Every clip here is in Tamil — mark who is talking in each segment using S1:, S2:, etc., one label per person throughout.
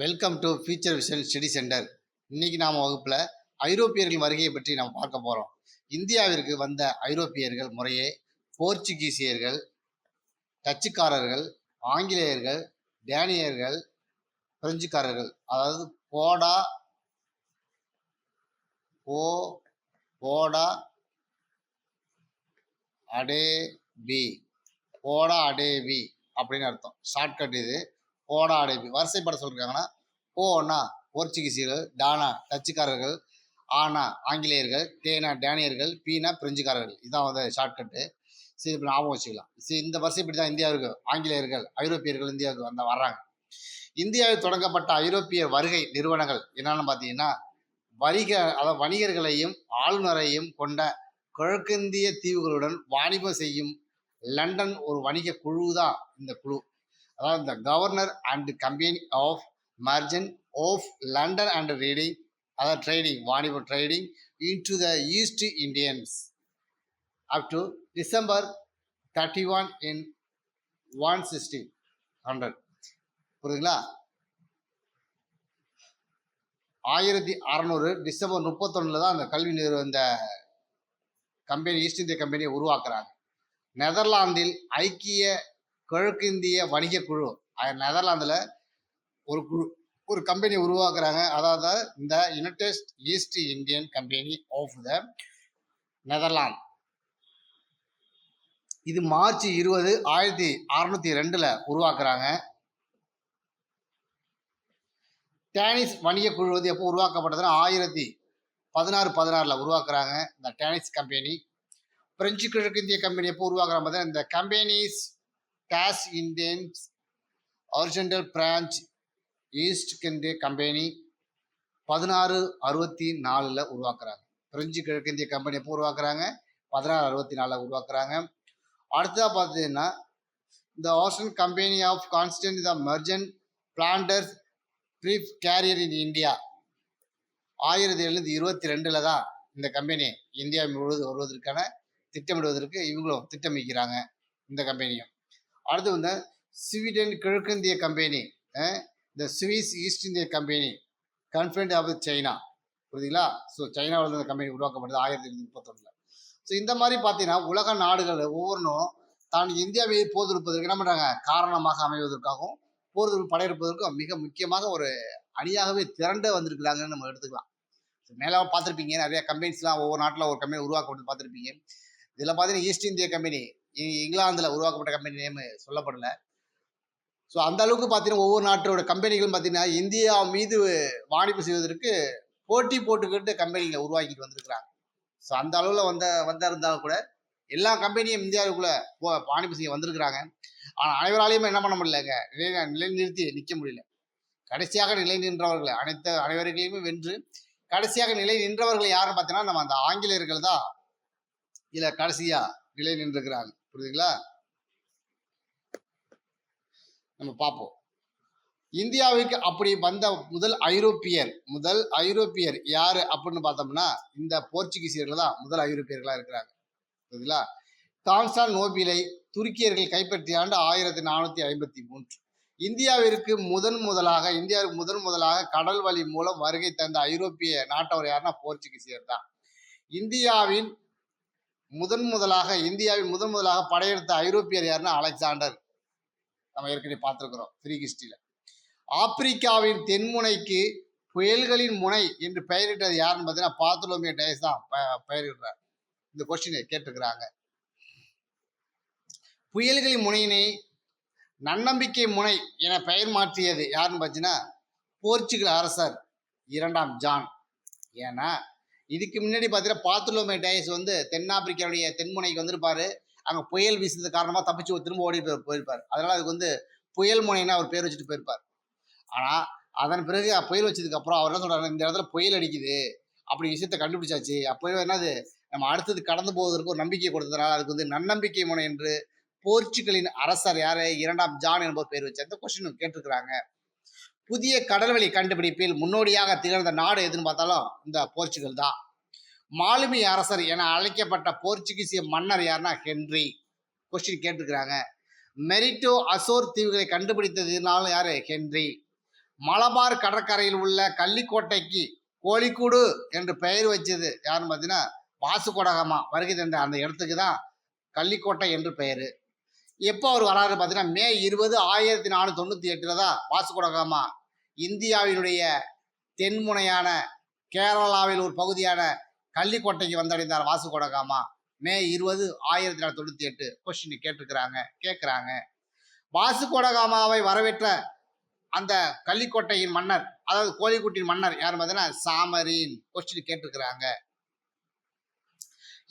S1: Welcome to future vision study centre. இன்னைக்கு நாம் வகுப்பில் ஐரோப்பியர்கள் வருகையை பற்றி நாம் பார்க்க போகிறோம். இந்தியாவிற்கு வந்த ஐரோப்பியர்கள் முறையே போர்ச்சுகீசியர்கள், டச்சுக்காரர்கள், ஆங்கிலேயர்கள், டேனியர்கள், பிரெஞ்சுக்காரர்கள். அதாவது போடா ஓ போடா அடேபி போடா அடேபி அப்படின்னு அர்த்தம். ஷார்ட்கட் இது. போடா அடேபி வரிசைப்பட சொல்லியிருக்காங்கன்னா, போனா போர்ச்சுகீசியர்கள், டானா டச்சுக்காரர்கள், ஆனா ஆங்கிலேயர்கள், டேனா டேனியர்கள், பீனா பிரெஞ்சுக்காரர்கள். இதுதான் வந்து ஷார்ட்கட்டு. சரி, இப்போ ஞாபகம் வச்சுக்கலாம். சரி, இந்த வரிசைப்படி தான் இந்தியாவிற்கு ஆங்கிலேயர்கள் ஐரோப்பியர்கள் இந்தியாவுக்கு வர்றாங்க. இந்தியாவில் தொடங்கப்பட்ட ஐரோப்பிய வருகை நிறுவனங்கள் என்னன்னு பார்த்தீங்கன்னா, அதாவது வணிகர்களையும் ஆளுநரையும் கொண்ட கிழக்கிந்திய தீவுகளுடன் வாணிபம் செய்யும் லண்டன் ஒரு வணிக குழு தான் இந்த குழு. அதாவது இந்த governor and company of merchant of London and trading, அதாவது ட்ரேடிங் வாணிப trading into the East Indians up to December 31 in 1600. புரியுதுங்களா? 1600 டிசம்பர் 31 தான் அந்த கல்வி இந்த கம்பெனி ஈஸ்ட் இந்திய கம்பெனியை உருவாக்குறாங்க. நெதர்லாந்தில் ஐக்கிய கிழக்கிந்திய வணிக குழு, நெதர்லாந்தில் ஒரு கம்பெனி உருவாக்குறாங்க. அதாவது இந்த United East Indian Company of the Netherlands. இது மார்ச் 20, 1602 உருவாக்குறாங்க. டேனிஷ் வணிக குழு வந்து எப்போ உருவாக்கப்பட்டதுன்னா 1616 உருவாக்குறாங்க இந்த டேனிஷ் கம்பெனி. பிரெஞ்சு கிழக்கிந்திய கம்பெனி எப்போ உருவாக்குறாங்க பார்த்தீங்கன்னா, இந்த கம்பெனிஸ் கேஷ் Indians original French East India company 1664 உருவாக்குறாங்க. பிரெஞ்சு கிழக்கிந்திய கம்பெனி எப்போ உருவாக்குறாங்க? 1664 உருவாக்குறாங்க. அடுத்ததாக பார்த்தீங்கன்னா, இந்த Ostend company of constant the merchant Flanders brief career in India 1722 தான் இந்த கம்பெனி இந்தியா முழுவதும் வருவதற்கான திட்டமிடுவதற்கு இவங்களும் திட்டமிக்கிறாங்க இந்த கம்பெனியும். அடுத்து வந்து ஸ்வீடன் கிழக்கிந்திய கம்பெனி, இந்த Swiss east India company, conference of China. புரியுதுங்களா? ஸோ சைனாவில் இந்த கம்பெனி உருவாக்கப்பட்டது 1831. ஸோ இந்த மாதிரி பார்த்தீங்கன்னா உலக நாடுகள் ஒவ்வொன்றும் தான் இந்தியா மீது போர் தொடுப்பதற்கு என்ன பண்ணுறாங்க? காரணமாக அமைவதற்காகவும் போர் படையெடுப்பதற்கும் மிக முக்கியமாக ஒரு அணியாகவே திரண்டு வந்திருக்கிறாங்கன்னு நம்ம எடுத்துக்கலாம். மேலே பார்த்துருப்பீங்க, நிறைய கம்பெனிஸ்லாம் ஒவ்வொரு நாட்டில் ஒரு கம்பெனி உருவாக்கப்பட்டு பார்த்துருப்பீங்க. இதில் பார்த்தீங்கன்னா ஈஸ்ட் இந்திய கம்பெனி இங்கிலாந்தில் உருவாக்கப்பட்ட கம்பெனி நேம் சொல்லப்படலை. ஸோ அந்த அளவுக்கு பார்த்தீங்கன்னா ஒவ்வொரு நாட்டோட கம்பெனிகளும் பார்த்தீங்கன்னா இந்தியா மீது வாணிபம் செய்வதற்கு போட்டி போட்டுக்கிட்டு கம்பெனிகளை உருவாக்கிட்டு வந்திருக்கிறாங்க. ஸோ அந்த அளவில் வந்திருந்தாலும் கூட எல்லா கம்பெனியும் இந்தியாவுக்குள்ளே வாணிபம் செய்ய வந்திருக்கிறாங்க. ஆனால் அனைவராலையும் என்ன பண்ண முடியலங்க, நிலைநிறுத்தி நிற்க முடியல. கடைசியாக நிலை நின்றவர்களை அனைவர்களையுமே வென்று கடைசியாக நிலை நின்றவர்கள் யாருன்னு பார்த்தீங்கன்னா நம்ம அந்த ஆங்கிலேயர்கள் தான் இதில் கடைசியாக நிலை நின்றுக்கிறாங்க. புரியுதுங்களா? நம்ம பார்ப்போம். இந்தியாவுக்கு அப்படி வந்த முதல் ஐரோப்பியர் யாரு அப்படின்னு பார்த்தோம்னா இந்த போர்ச்சுகீசியர்கள் தான் முதல் ஐரோப்பியர்களாக இருக்கிறாங்க. புரியுதுங்களா? கான்ஸ்டான் நோபிலை துருக்கியர்கள் கைப்பற்றிய ஆண்டு 1453. இந்தியாவிற்கு முதன் முதலாக கடல் வழி மூலம் வருகை தந்த ஐரோப்பிய நாட்டவர் யாருன்னா போர்ச்சுகீசியர் தான். இந்தியாவின் முதன் முதலாக படையெடுத்த ஐரோப்பியர் யாருன்னா அலெக்சாண்டர். நம்ம ஏற்கனவே பார்த்துருக்கிறோம் ஃப்ரீ ஹிஸ்டரியில. ஆப்பிரிக்காவின் தென்முனைக்கு புயல்களின் முனை என்று பெயரிட்டது யாருன்னு பார்த்தீங்கன்னா பார்த்தலோமியோ டயஸ் தான் பெயரிடுறார். இந்த கொஸ்டினை கேட்டுக்கிறாங்க. புயல்களின் முனையினை நன்னம்பிக்கை முனை என பெயர் மாற்றியது யாருன்னு பார்த்தீங்கன்னா போர்ச்சுகல் அரசர் 2ஆம் ஜான். ஏன்னா இதுக்கு முன்னாடி பார்த்தீங்கன்னா பார்த்தலோமியோ டயஸ் வந்து தென்னாப்பிரிக்காவுடைய தென்முனைக்கு வந்திருப்பாரு. அங்கே புயல் வீசுறது காரணமாக தப்பிச்சு திரும்ப ஓடிட்டு போயிருப்பார். அதனால அதுக்கு வந்து புயல் முனைன்னு அவர் பேர் வச்சுட்டு போயிருப்பார். ஆனால் அதன் பிறகு புயல் வச்சதுக்கு அப்புறம் அவர் என்ன சொல்றாரு, இந்த இடத்துல புயல் அடிக்குது அப்படி விஷயத்த கண்டுபிடிச்சாச்சு. அப்போ என்னது, நம்ம அடுத்தது கடந்து போவதற்கு ஒரு நம்பிக்கை கொடுத்ததுனால அதுக்கு வந்து நன்னம்பிக்கை முனை என்று போர்ச்சுகலின் அரசர் யாரு 2ஆம் ஜான் என்பவர் பேர் வச்சு. அந்த கொஸ்டின் கேட்டிருக்கிறாங்க. புதிய கடல்வழி கண்டுபிடிப்பில் முன்னோடியாக திகழ்ந்த நாடு எதுன்னு பார்த்தாலும் இந்த போர்ச்சுகல் தான். மாலுமி அரசர் என அழைக்கப்பட்ட போர்ச்சுகீசிய மன்னர் யாருன்னா ஹென்றி. கொஸ்டின் கேட்டிருக்கிறாங்க. மெரிட்டோ அசோர் தீவுகளை கண்டுபிடித்ததுனாலும் யாரு? ஹென்றி. மலபார் கடற்கரையில் உள்ள கள்ளிக்கோட்டைக்கு கோழிக்கூடு என்று பெயர் வச்சது யாருன்னு பார்த்தீங்கன்னா வாசுகோடகாமா வருகை தந்த அந்த இடத்துக்கு தான் கள்ளிக்கோட்டை என்று பெயர். எப்போ அவர் வராரு பார்த்தீங்கன்னா மே 20, 1498 தான் வாசுகோடகாமா இந்தியாவினுடைய தென்முனையான கேரளாவில் ஒரு பகுதியான கள்ளிக்கோட்டைக்கு வந்தடைந்தார் வாசுகோடகாமா. மே 20, 1498 கொஸ்டின் கேட்குறாங்க. வாசுகோடகாமாவை வரவேற்ற அந்த கள்ளிக்கோட்டையின் மன்னர், அதாவது கோழிக்கூட்டின் மன்னர் யார் பார்த்தீங்கன்னா சாமரின். கொஸ்டின் கேட்டிருக்கிறாங்க.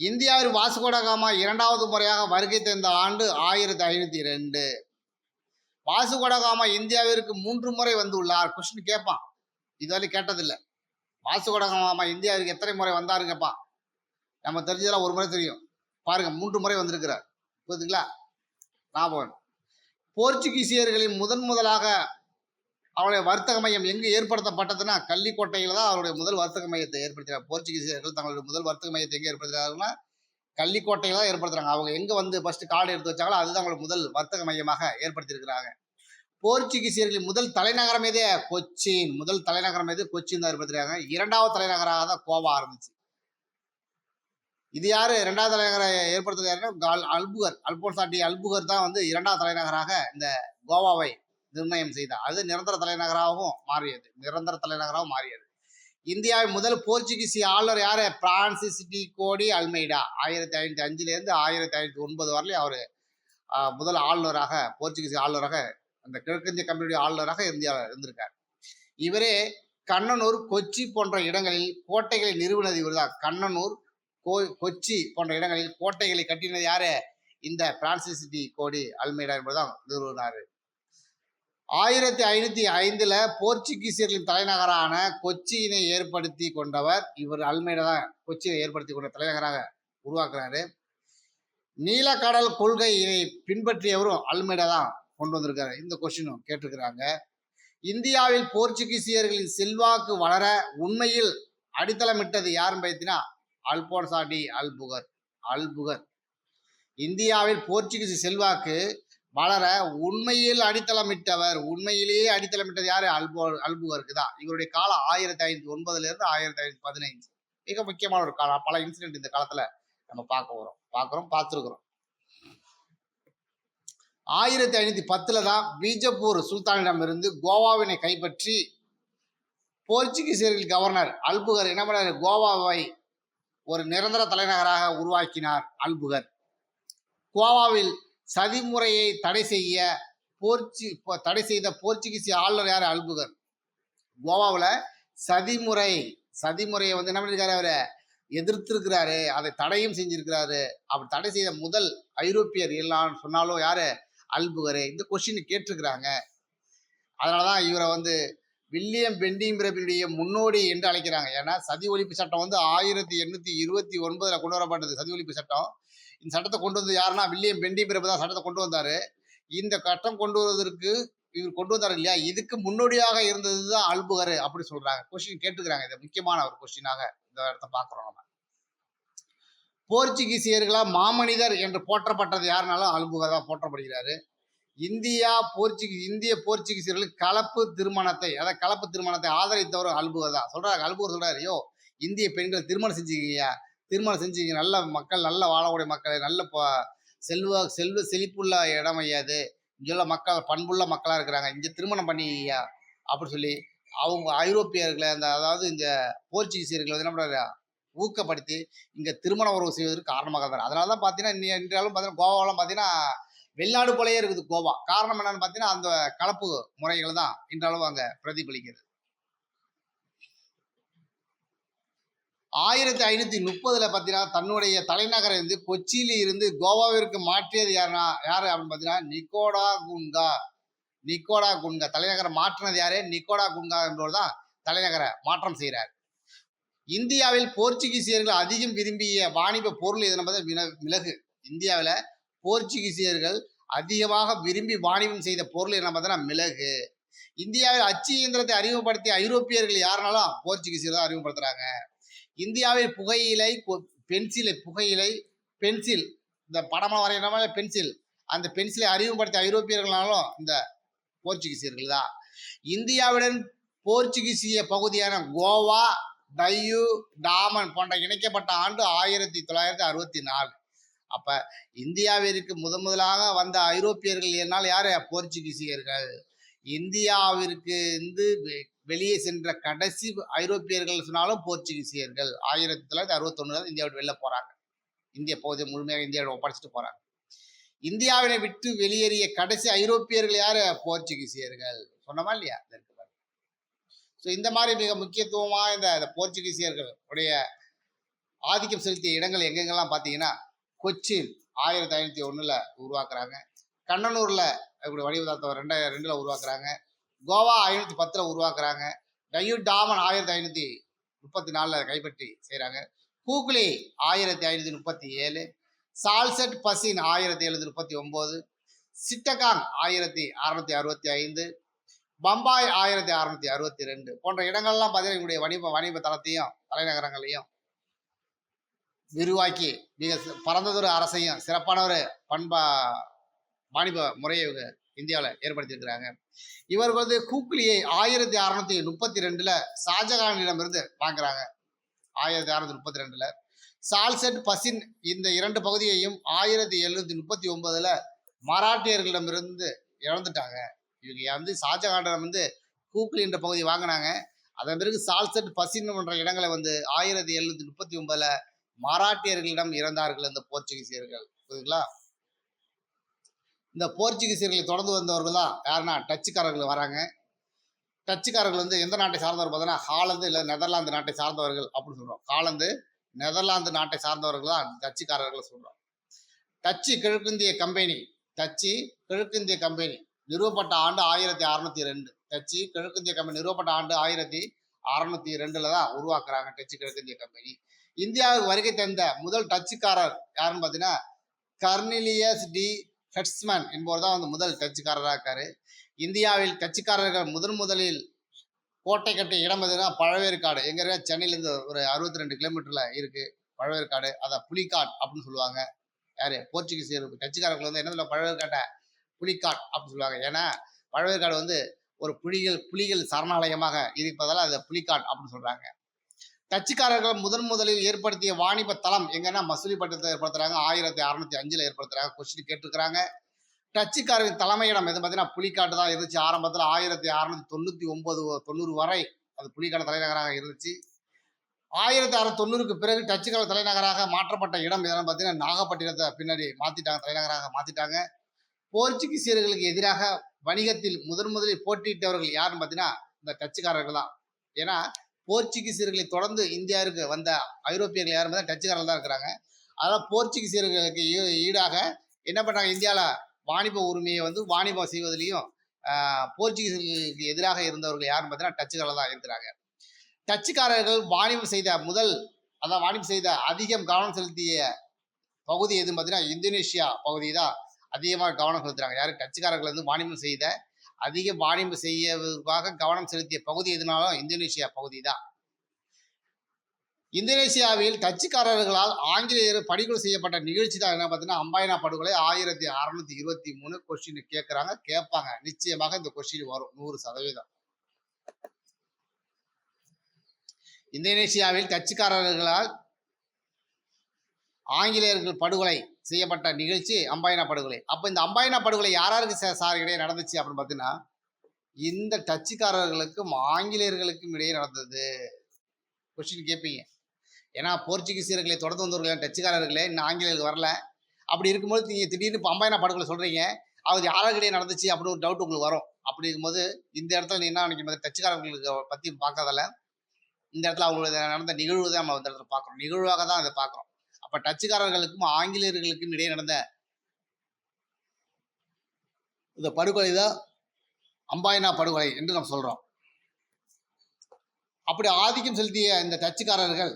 S1: இந்தியாவில் வாசுகோடகாமா 2வது முறையாக வருகை தந்த ஆண்டு 1502. வாசுகோடகாமா இந்தியாவிற்கு 3 முறை வந்துள்ளார். கொஸ்டின் கேட்பான், இதுவரை கேட்டதில்லை. வாசுகோடகாமா இந்தியாவிற்கு எத்தனை முறை வந்தாரு கேட்பான். நம்ம தெரிஞ்சதெல்லாம் ஒரு முறை தெரியும், பாருங்க 3 முறை வந்திருக்கிறார். புரியுதுங்களா? ஞாபகம். போர்ச்சுகீசியர்களின் முதலாக அவருடைய வர்த்தக மையம் எங்கு ஏற்படுத்தப்பட்டதுன்னா கள்ளிக்கோட்டையில் தான் அவருடைய முதல் வர்த்தக மையத்தை ஏற்படுத்தினார். போர்ச்சுகீசியர்கள் தங்களுடைய முதல் வர்த்தக மையத்தை எங்கே ஏற்படுத்துறாங்கன்னா கள்ளிக்கோட்டையில் தான் ஏற்படுத்துறாங்க. அவங்க எங்கே வந்து ஃபர்ஸ்ட் காடு எடுத்து வச்சாங்களோ அதுதான் அவங்களோட முதல் வர்த்தக மையமாக ஏற்படுத்தியிருக்கிறாங்க. போர்ச்சுகீசியர்களின் முதல் தலைநகரம் எது? கொச்சின். முதல் தலைநகரம் எது? கொச்சின் தான் ஏற்படுத்துறாங்க. 2வது தலைநகராக தான் கோவா ஆரம்பிச்சு. இது யாரு 2வது தலைநகரை ஏற்படுத்துறாருன்னா அல்புகர், அல்போன்சா டி அல்புகர் தான் வந்து 2வது தலைநகராக இந்த கோவாவை நிர்ணயம் செய்தார். அது நிரந்தர தலைநகராகவும் மாறியது. இந்தியாவின் முதல் போர்ச்சுகீசிய ஆளுநர் யாரு? பிரான்சிஸ் டி கோடி அல்மெய்டா. 1505 1509 வரலையும் அவரு முதல் ஆளுநராக, போர்ச்சுகீசிய ஆளுநராக, அந்த கிழக்கிந்திய கம்பெனியுடைய ஆளுநராக இந்தியாவில் இருந்திருக்கார். இவரே கண்ணனூர், கொச்சி போன்ற இடங்களில் கோட்டைகளை நிறுவனது இவர்தான். கண்ணனூர், கொச்சி போன்ற இடங்களில் கோட்டைகளை கட்டினது யாரு? இந்த பிரான்சிஸ் டி கோடி அல்மெய்டா என்பதுதான் நிறுவனாரு. 1505 போர்ச்சுகீசியர்களின் தலைநகரான கொச்சியினை ஏற்படுத்தி கொண்டவர் இவர். அல்மெய்டா தான் கொச்சியை ஏற்படுத்தி கொண்ட தலைநகராக உருவாக்குறாரு. நீலக்கடல் கொள்கையை பின்பற்றியவரும் அல்மெய்டா தான் கொண்டு வந்திருக்காரு. இந்த கொஸ்டினும் கேட்டிருக்கிறாங்க. இந்தியாவில் போர்ச்சுகீசியர்களின் செல்வாக்கு வளர உண்மையில் அடித்தளமிட்டது யாருன்னு பார்த்தீங்கன்னா அல்போன்சா டி அல்புகர். இந்தியாவில் போர்ச்சுகீசி செல்வாக்கு வளர உண்மையிலேயே அடித்தளமிட்டது யாரு? அல்புகருக்கு தான். இவருடைய காலம் 1509 1515. மிக முக்கியமான ஒரு காலம். பல இன்சிடென்ட் இந்த காலத்துல நம்ம பார்த்துருக்கிறோம். 1510 தான் பீஜப்பூர் சுல்தானிடம் இருந்து கோவாவினை கைப்பற்றி போர்ச்சுகீசியர்கள் கவர்னர் அல்புகர் என்ன பண்ணாரு? கோவாவை ஒரு நிரந்தர தலைநகராக உருவாக்கினார் அல்புகர். கோவாவில் சதிமுறையை தடை செய்த போர்ச்சுகீசிய ஆளுநர் யார்? அல்புகர். கோவாவில் சதிமுறையை வந்து என்ன பண்ணிருக்காரு? அவரை எதிர்த்திருக்கிறாரு, அதை தடையும் செஞ்சிருக்கிறாரு. அப்படி தடை செய்த முதல் ஐரோப்பியர் எல்லாம் சொன்னாலும் யாரு? அல்புகரு. இந்த கொஸ்டின் கேட்டிருக்கிறாங்க. அதனாலதான் இவரை வந்து வில்லியம் பெண்டிங்பிரபினுடைய முன்னோடி என்று அழைக்கிறாங்க. ஏன்னா சதி ஒழிப்பு சட்டம் வந்து 1829 கொண்டு வரப்பட்டது. சதி ஒழிப்பு சட்டம். இந்த சட்டத்தை கொண்டு வந்து யாருன்னா வில்லியம் பெண்டிங்பிரபு தான் சட்டத்தை கொண்டு வந்தாரு. இந்த சட்டம் கொண்டு வருவதற்கு இவர் கொண்டு வந்தாரு இல்லையா, இதுக்கு முன்னோடியாக இருந்தது தான் அல்புகர் அப்படி சொல்றாங்க. கொஸ்டின் கேட்டுக்கிறாங்க. இது முக்கியமான ஒரு கொஸ்டினாக இந்த இடத்த பார்க்கிறோம். நம்ம போர்ச்சுகீசியர்களா மாமனிதர் என்று போற்றப்பட்டது யாருனாலும் அல்புகர் தான் போற்றப்படுகிறாரு. இந்திய போர்ச்சுகீசியர்களுக்கு கலப்பு திருமணத்தை ஆதரித்தவர் அல்புகர் தான். அல்புகர் சொல்றாரு, யோ இந்திய பெண்கள் திருமணம் செஞ்சுக்கிங்க, நல்ல மக்கள், நல்ல வாழக்கூடிய மக்கள், நல்ல செல்வ செழிப்புள்ள இடம் ஐயாது, இங்குள்ள மக்கள் பண்புள்ள மக்களா இருக்கிறாங்க, இங்க திருமணம் பண்ணியா அப்படி சொல்லி அவங்க ஐரோப்பியர்களை அதாவது இந்த போர்ச்சுகீசியர்களை வந்து என்ன பண்றாரு? ஊக்கப்படுத்தி இங்க திருமண உறவு செய்வதற்கு காரணமாக இருந்தார். அதனாலதான் பாத்தீங்கன்னா இன்றையாலும் பாத்தீங்கன்னா கோவாவெல்லாம் பாத்தீங்கன்னா வெளிநாடு போலயே இருக்குது கோவா. காரணம் என்னன்னு பாத்தீங்கன்னா அந்த கலப்பு முறைகள் தான் இன்றளவு அங்க பிரதிபலிக்கிறது. 1530 பாத்தீங்கன்னா தன்னுடைய தலைநகரை இருந்து கொச்சியில இருந்து கோவாவிற்கு மாற்றியது யாரு அப்படின்னு பாத்தீங்கன்னா நிக்கோடா குன்கா. தலைநகரை மாற்றினது யாரு? நிக்கோடா குன்கா என்பவர் தான் தலைநகரை மாற்றம் செய்கிறார். இந்தியாவில் போர்ச்சுகீசியர்கள் அதிகம் விரும்பிய வாணிப பொருள் எது? மிளகு. இந்தியாவில் போர்ச்சுகீசியர்கள் அதிகமாக விரும்பி வாணிபம் செய்த பொருள் என்ன பார்த்தீங்கன்னா மிளகு. இந்தியாவில் அச்சு இயந்திரத்தை அறிமுகப்படுத்திய ஐரோப்பியர்கள் யாருனாலும் போர்ச்சுகீசியர் தான் அறிமுகப்படுத்துறாங்க. இந்தியாவில் பென்சில் இந்த படமாக வரைகிற பென்சில், அந்த பென்சிலை அறிமுகப்படுத்திய ஐரோப்பியர்களாலும் இந்த போர்ச்சுகீசியர்கள் தான். இந்தியாவுடன் போர்ச்சுகீசிய பகுதியான கோவா, டையூ, டாமன் போன்ற இணைக்கப்பட்ட ஆண்டு 1964. அப்ப இந்தியாவிற்கு முதலாக வந்த ஐரோப்பியர்கள் என்னால் யாரு? போர்ச்சுகீசியர்கள். இந்தியாவிற்கு இருந்து வெளியே சென்ற கடைசி ஐரோப்பியர்கள் சொன்னாலும் போர்ச்சுகீசியர்கள். 1961 இந்தியாவை வெளில போறாங்க. இந்திய பகுதியை முழுமையாக இந்தியாவோட ஒப்படைச்சிட்டு போறாங்க. இந்தியாவினை விட்டு வெளியேறிய கடைசி ஐரோப்பியர்கள் யாரு? போர்ச்சுகீசியர்கள். சொன்னமா இல்லையா? ஸோ இந்த மாதிரி மிக முக்கியத்துவமா இந்த போர்ச்சுகீசியர்கள் உடைய ஆதிக்கம் செலுத்திய இடங்கள் எங்கெங்கெல்லாம் பார்த்தீங்கன்னா, கொச்சின் 1501 உருவாக்குறாங்க. கண்ணனூர்ல இப்படி வடிவதார்த்தம் 2002 உருவாக்குறாங்க. கோவா 510 உருவாக்குறாங்க. டையூ டாமன் 1534 கைப்பற்றி செய்கிறாங்க. ஹூக்ளி 1537, சால்செட் பசின் 1739, சிட்டகாங் 1665, பம்பாய் 1662 போன்ற இடங்கள்லாம் பார்த்தீங்கன்னா எங்களுடைய வணிக தளத்தையும் தலைநகரங்களையும் விரிவாக்கி மிக பரந்ததொரு அரசையும் சிறப்பான ஒரு வாணிப முறையை இவங்க இந்தியாவில் ஏற்படுத்தியிருக்கிறாங்க. இவர்கள் ஹூக்ளியை 1632 ஷாஜகானிடமிருந்து வாங்குறாங்க. 1632 சால்செட் பசின் இந்த 2 பகுதியையும் 1739 மராட்டியர்களிடமிருந்து இழந்துட்டாங்க. இவங்க ஷாஜகானிடம் ஹூக்ளி என்ற பகுதி வாங்கினாங்க. அதன் பிறகு சால்செட் பசின் என்ற இடங்களை 1739 மராட்டியர்களிடம் இறந்தார்கள் இந்த போர்ச்சுகீசியர்கள். புரியுதுங்களா? இந்த போர்ச்சுகீசியர்களை தொடர்ந்து வந்தவர்கள் தான் யாருன்னா டச்சுக்காரர்கள் வராங்க. டச்சுக்காரர்கள் எந்த நாட்டை சார்ந்தவர் பார்த்தீங்கன்னா ஹாலந்து இல்லை நெதர்லாந்து நாட்டை சார்ந்தவர்கள் அப்படின்னு சொல்கிறோம். ஹாலந்து நெதர்லாந்து நாட்டை சார்ந்தவர்கள் தான் டச்சுக்காரர்கள் சொல்கிறோம். டச்சு கிழக்கிந்திய கம்பெனி நிறுவப்பட்ட ஆண்டு 1602. டச்சு கிழக்கிந்திய கம்பெனி நிறுவப்பட்ட ஆண்டு 1602 தான் உருவாக்குறாங்க டச்சு கிழக்கிந்திய கம்பெனி. இந்தியாவுக்கு வருகை தந்த முதல் டச்சுக்காரர் யாருன்னு பார்த்தீங்கன்னா கர்னிலியஸ் டி ஹெட்ஸ்மன் என்பவர் தான் முதல் டச்சுக்காரராக இருக்காரு. இந்தியாவில் டச்சுக்காரர்கள் முதலில் கோட்டை கட்டிய இடம் எதுனா பழவேற்காடு. எங்க இருக்க? சென்னையிலேருந்து ஒரு 62 கிலோமீட்டர்ல இருக்கு பழவேற்காடு. அதை புலிக்காட் அப்படின்னு சொல்லுவாங்க. யாரு? போர்ச்சுகீசியர் டச்சுக்காரர்கள் என்ன பழவேற்காட்டை புலிக்காட் அப்படின்னு சொல்லுவாங்க. ஏன்னா பழவேற்காடு ஒரு புலிகள் சரணாலயமாக இருப்பதால் அதை புலிக்காட் அப்படின்னு சொல்றாங்க. டச்சுக்காரர்கள் முதலில் ஏற்படுத்திய வாணிப தளம் எங்கன்னா மசூலிப்பட்டினத்தை ஏற்படுத்துறாங்க. 1605 ஏற்படுத்துறாங்க. கொஸ்டின் கேட்டிருக்கிறாங்க. டச்சுக்காரரின் தலைமையிடம் எது பார்த்தீங்கன்னா புலிக்காட்டு தான் இருந்துச்சு. ஆரம்பத்தில் 1699-90 வரை அது புலிக்காடு தலைநகராக இருந்துச்சு. 1690க்கு பிறகு டச்சுக்கார தலைநகராக மாற்றப்பட்ட இடம் எதுன்னு பார்த்தீங்கன்னா நாகப்பட்டினத்தை பின்னாடி தலைநகராக மாத்திட்டாங்க. போர்ச்சுகீசியர்களுக்கு எதிராக வணிகத்தில் முதலில் போட்டியிட்டவர்கள் யாருன்னு பார்த்தீங்கன்னா இந்த டச்சுக்காரர்கள் தான். ஏன்னா போர்ச்சுகீசியர்களை தொடர்ந்து இந்தியாவிற்கு வந்த ஐரோப்பியர்கள் யாரும் டச்சுக்காரர்கள் தான் இருக்கிறாங்க. அதனால் போர்ச்சுகீசியர்களுக்கு ஈடாக என்ன பண்ணுறாங்க? இந்தியாவில் வாணிப உரிமையை வாணிபம் செய்வதிலையும் போர்ச்சுகீசியர்களுக்கு எதிராக இருந்தவர்கள் யாருன்னு பார்த்தீங்கன்னா டச்சுக்காரர்கள் தான் இருக்கிறாங்க. டச்சுக்காரர்கள் வாணிபம் செய்த அதிகம் கவனம் செலுத்திய பகுதி எதுன்னு பார்த்தீங்கன்னா இந்தோனேஷியா பகுதி தான் அதிகமாக கவனம் செலுத்துறாங்க. யாரு? டச்சுக்காரர்கள் வாணிபம் செய்யவதற்காக கவனம் செலுத்திய பகுதி எதுனாலும் இந்தோனேஷியா பகுதி தான். இந்தோனேஷியாவில் டச்சுக்காரர்களால் ஆங்கிலேயர் படுகொலை செய்யப்பட்ட நிகழ்ச்சி தான் என்ன பார்த்தீங்கன்னா அம்பாயினா படுகொலை. 1623 கொஸ்டின் கேட்பாங்க. நிச்சயமாக இந்த கொஸ்டின் வரும் 100%. இந்தோனேஷியாவில் டச்சுக்காரர்களால் ஆங்கிலேயர்கள் படுகொலை செய்யப்பட்ட நிகழ்ச்சி அம்பாயினா படுகொலை. அப்போ இந்த அம்பாயினா படுகொலை யாராருக்கு சார் இடையே நடந்துச்சு அப்படின்னு பார்த்தீங்கன்னா இந்த டச்சுக்காரர்களுக்கும் ஆங்கிலேயர்களுக்கும் இடையே நடந்தது. கொஸ்டின் கேட்பீங்க. ஏன்னா போர்ச்சுகீசியர்களை தொடர்ந்து வந்தவர்கள் டச்சுக்காரர்களே இன்னும் ஆங்கிலேயர்கள் வரல. அப்படி இருக்கும்போது நீங்கள் திடீர்னு இப்போ அம்பாயினா படுகொலை சொல்கிறீங்க, அது யாராருக்கு இடையே நடந்துச்சு அப்படின்னு ஒரு டவுட் உங்களுக்கு வரும். அப்படி இருக்கும்போது இந்த இடத்துல நீ என்ன நினைக்கும்? டச்சுக்காரர்களுக்கு பற்றி பார்க்கறதில்ல, இந்த இடத்துல அவங்களுக்கு நடந்த நிகழ்வு தான் நம்ம இந்த இடத்துல பார்க்குறோம். நிகழ்வாக தான் அதை பார்க்குறோம். அப்ப டச்சுக்காரர்களுக்கும் ஆங்கிலேயர்களுக்கும் இடையே நடந்த இந்த படுகொலை தான் அம்பாயினா படுகொலை என்று நாம் சொல்றோம். அப்படி ஆதிக்கம் செலுத்திய இந்த டச்சுக்காரர்கள்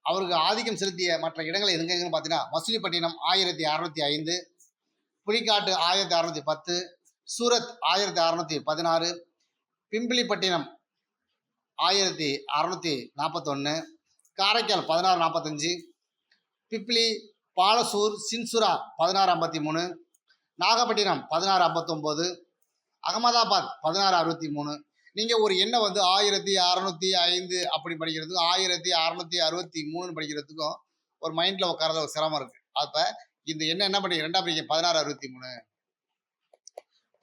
S1: அவருக்கு ஆதிக்கம் செலுத்திய மற்ற இடங்களை எங்கெங்கன்னு பார்த்தீங்கன்னா மசூலிப்பட்டினம் 1605, புலிக்காட்டு 1610, சூரத் 1616, பிம்பிளிப்பட்டினம் 1641, காரைக்கால் 1645, பிப்ளி, பாலசூர், சின்சுரா 1653, நாகப்பட்டினம் 1659, அகமதாபாத் 1663, நீங்க ஒரு எண்ணை வந்து 1605 அப்படி படிக்கிறதுக்கும் 1663 படிக்கிறதுக்கும் ஒரு மைண்ட்ல உட்கார்றது ஒரு சிரமம் இருக்கு. அப்ப இந்த எண்ணை என்ன பண்ணி ரெண்டா பிரிக்க 1663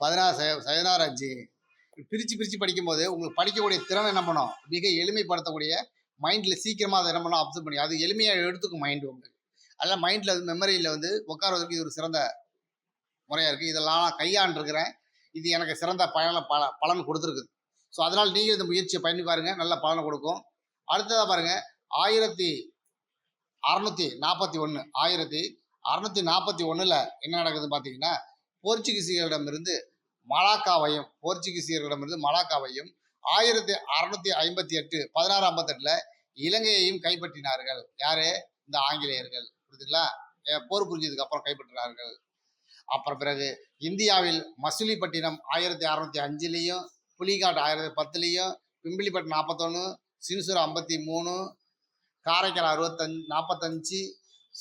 S1: 16 பிரிச்சு படிக்கும்போது உங்களுக்கு படிக்கக்கூடிய திறன் என்ன பண்ணும், மிக எளிமைப்படுத்தக்கூடிய மைண்ட்ல சீக்கிரமா அதை என்ன பண்ணும் அப்சர்வ் பண்ணி அது எளிமையா எடுத்துக்கும் மைண்ட் உங்களுக்கு. அதெல்லாம் மைண்ட்ல வந்து மெமரியில வந்து உட்கார்றதுக்கு இது ஒரு சிறந்த முறையா இருக்கு. இதெல்லாம் நான் கையாண்டிருக்கிறேன். இது எனக்கு சிறந்த பலன் கொடுத்துருக்குது. ஸோ அதனால் நீங்கள் இந்த முயற்சியை பண்ணி பாருங்க, நல்ல பலனை கொடுக்கும். அடுத்ததாக பாருங்க 1641 1641 என்ன நடக்குதுன்னு பார்த்தீங்கன்னா, போர்ச்சுகீசியர்களிடமிருந்து மலாக்காவையும் 1658 1658 இலங்கையையும் கைப்பற்றினார்கள். யாரு? இந்த ஆங்கிலேயர்கள். புரியுதுங்களா? போர் புரிஞ்சதுக்கு அப்புறம் கைப்பற்றினார்கள். அப்புறம் பிறகு இந்தியாவில் மசிலிப்பட்டினம் 1605 புலிகாட் 1010 பிம்பிளிப்பட்டினம் 41 சின்சூர் 53 காரைக்கால் 45